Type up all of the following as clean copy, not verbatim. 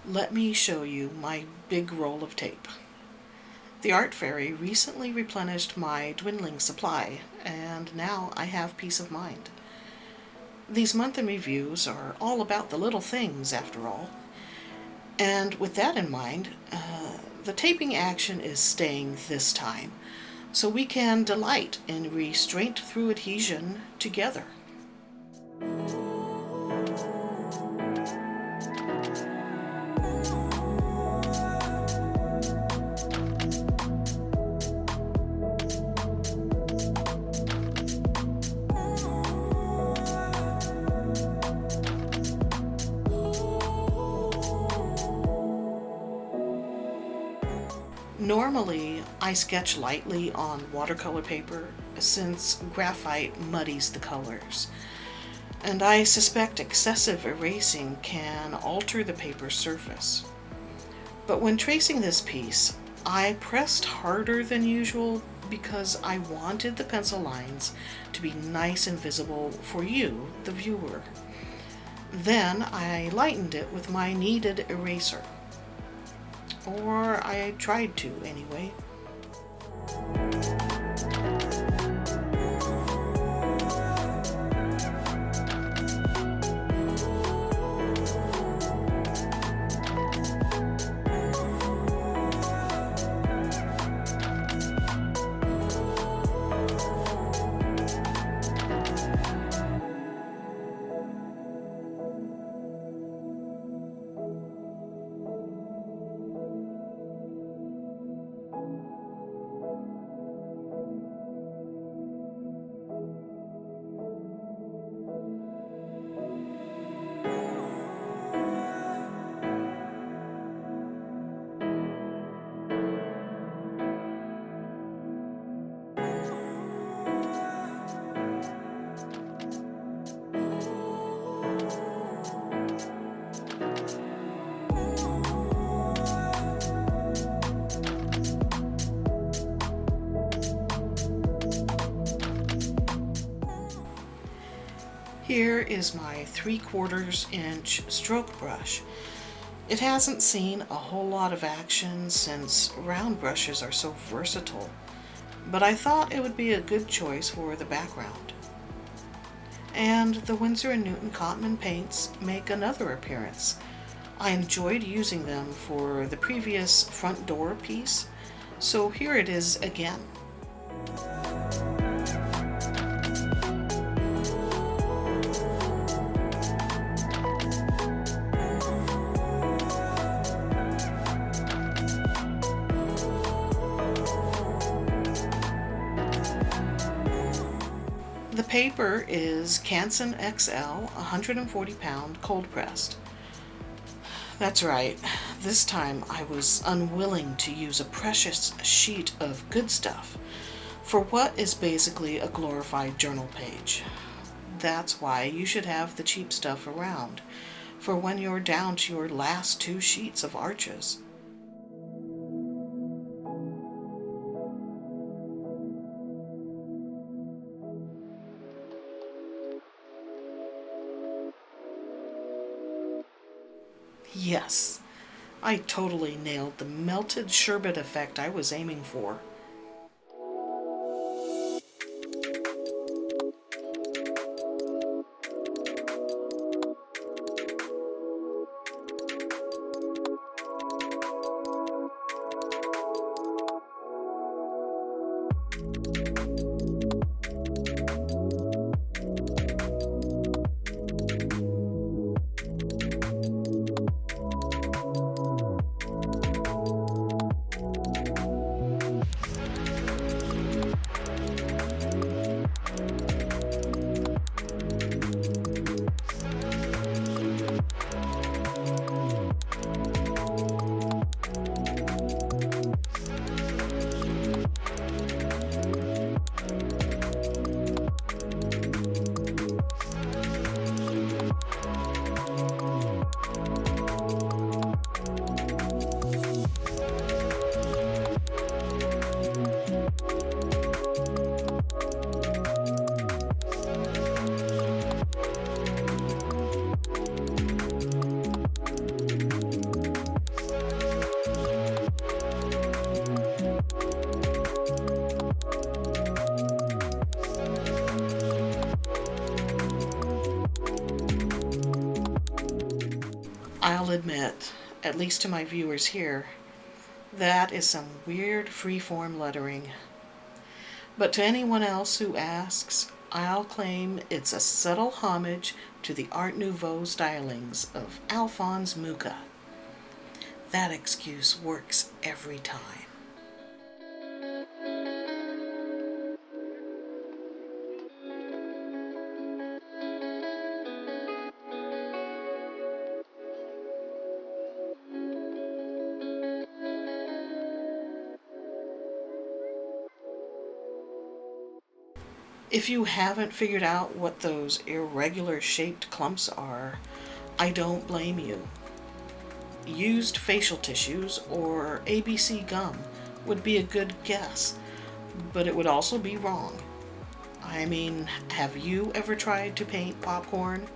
Let me show you my big roll of tape. The art fairy recently replenished my dwindling supply, and now I have peace of mind. These month in reviews are all about the little things, after all. And with that in mind, the taping action is staying this time, so we can delight in restraint through adhesion together. Normally, I sketch lightly on watercolor paper since graphite muddies the colors, and I suspect excessive erasing can alter the paper's surface. But when tracing this piece, I pressed harder than usual because I wanted the pencil lines to be nice and visible for you, the viewer. Then I lightened it with my kneaded eraser. Or I tried to, anyway. Here is my 3/4 inch stroke brush. It hasn't seen a whole lot of action since round brushes are so versatile, but I thought it would be a good choice for the background. And the Winsor & Newton Cotman paints make another appearance. I enjoyed using them for the previous front door piece, so here it is again. The paper is Canson XL 140 pound cold pressed. That's right, this time I was unwilling to use a precious sheet of good stuff for what is basically a glorified journal page. That's why you should have the cheap stuff around for when you're down to your last 2 sheets of arches. Yes, I totally nailed the melted sherbet effect I was aiming for. I'll admit, at least to my viewers here, that is some weird freeform lettering. But to anyone else who asks, I'll claim it's a subtle homage to the Art Nouveau stylings of Alphonse Mucha. That excuse works every time. If you haven't figured out what those irregular shaped clumps are, I don't blame you. Used facial tissues or ABC gum would be a good guess, but it would also be wrong. I mean, have you ever tried to paint popcorn?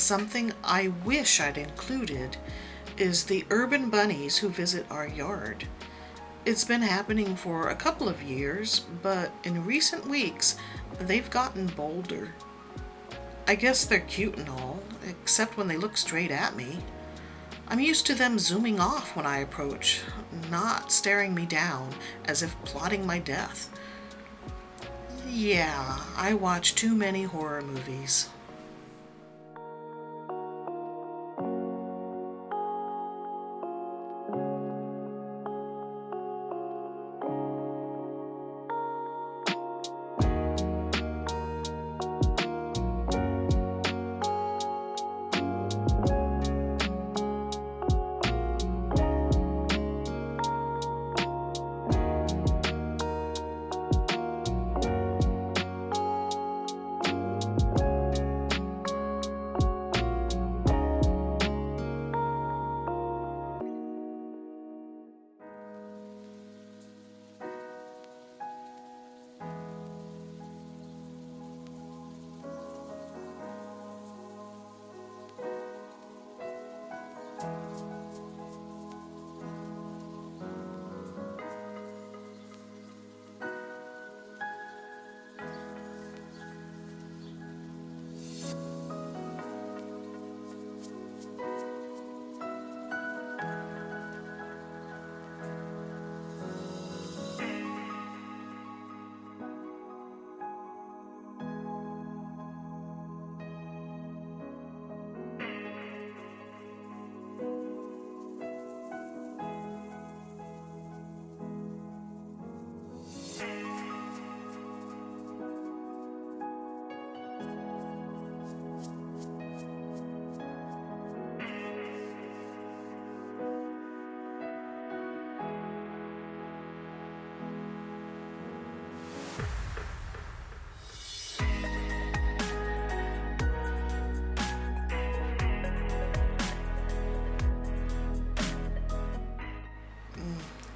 Something I wish I'd included is the urban bunnies who visit our yard. It's been happening for a couple of years, but in recent weeks, they've gotten bolder. I guess they're cute and all, except when they look straight at me. I'm used to them zooming off when I approach, not staring me down as if plotting my death. Yeah, I watch too many horror movies.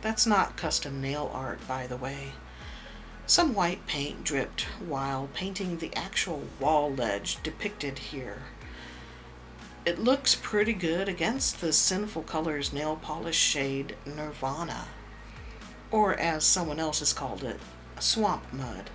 That's not custom nail art, by the way. Some white paint dripped while painting the actual wall ledge depicted here. It looks pretty good against the Sinful Colors nail polish shade Nirvana, or as someone else has called it, swamp mud.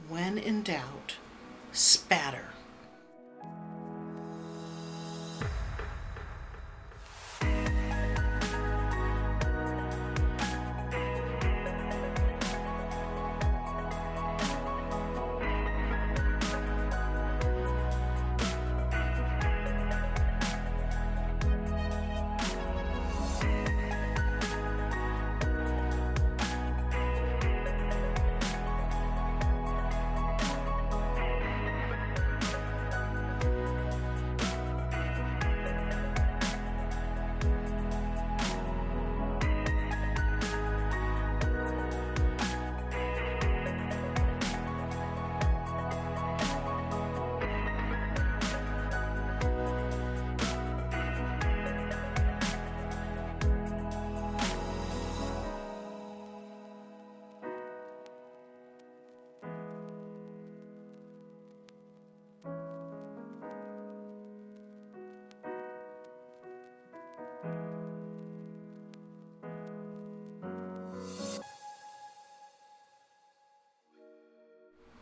When in doubt, spatter.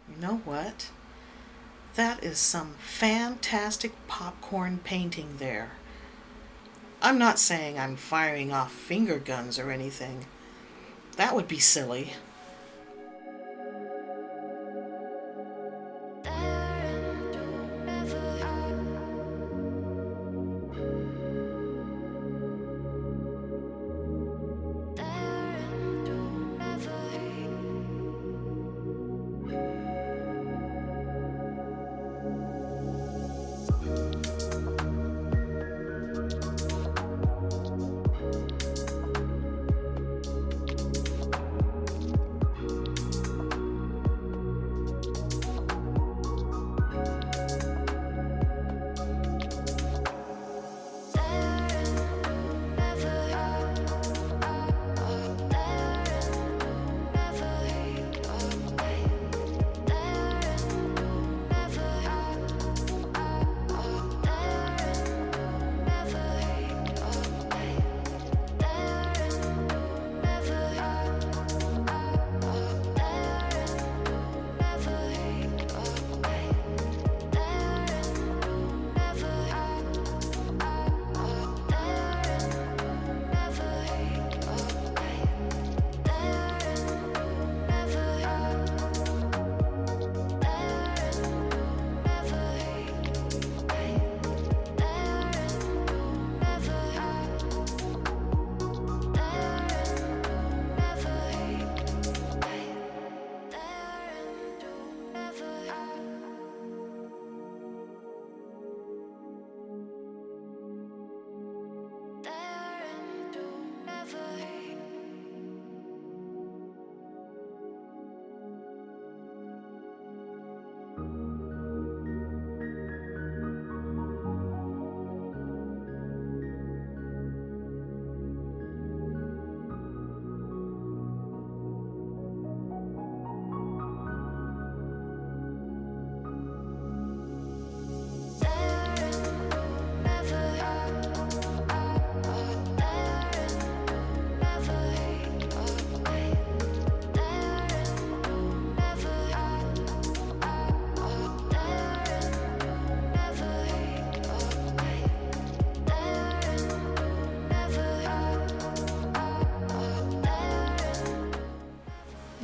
You know what? That is some fantastic popcorn painting there. I'm not saying I'm firing off finger guns or anything. That would be silly.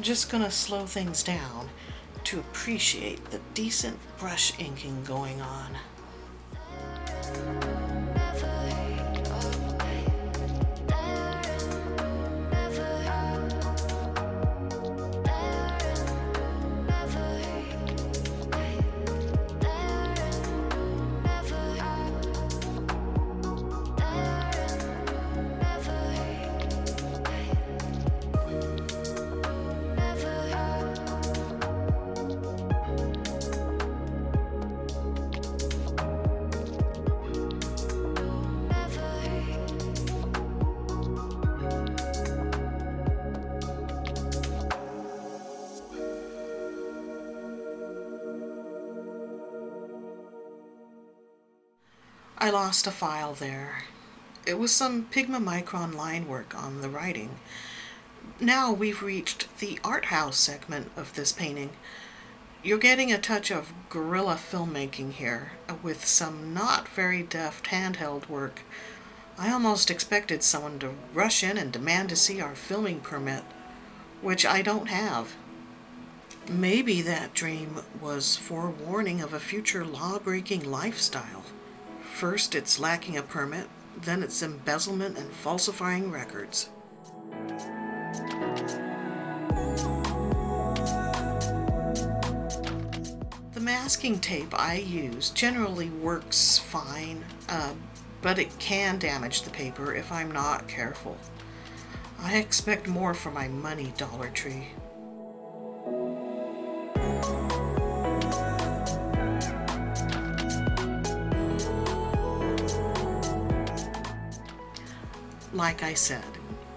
just gonna slow things down to appreciate the decent brush inking going on. I lost a file there. It was some Pigma Micron line work on the writing. Now we've reached the art house segment of this painting. You're getting a touch of guerrilla filmmaking here, with some not very deft handheld work. I almost expected someone to rush in and demand to see our filming permit, which I don't have. Maybe that dream was forewarning of a future law-breaking lifestyle. First it's lacking a permit, then it's embezzlement and falsifying records. The masking tape I use generally works fine, but it can damage the paper if I'm not careful. I expect more for my money, Dollar Tree. Like I said,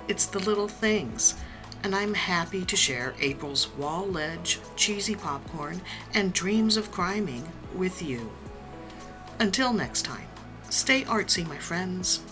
it's the little things, and I'm happy to share April's wall ledge, cheesy popcorn, and dreams of criming with you. Until next time, stay artsy, my friends.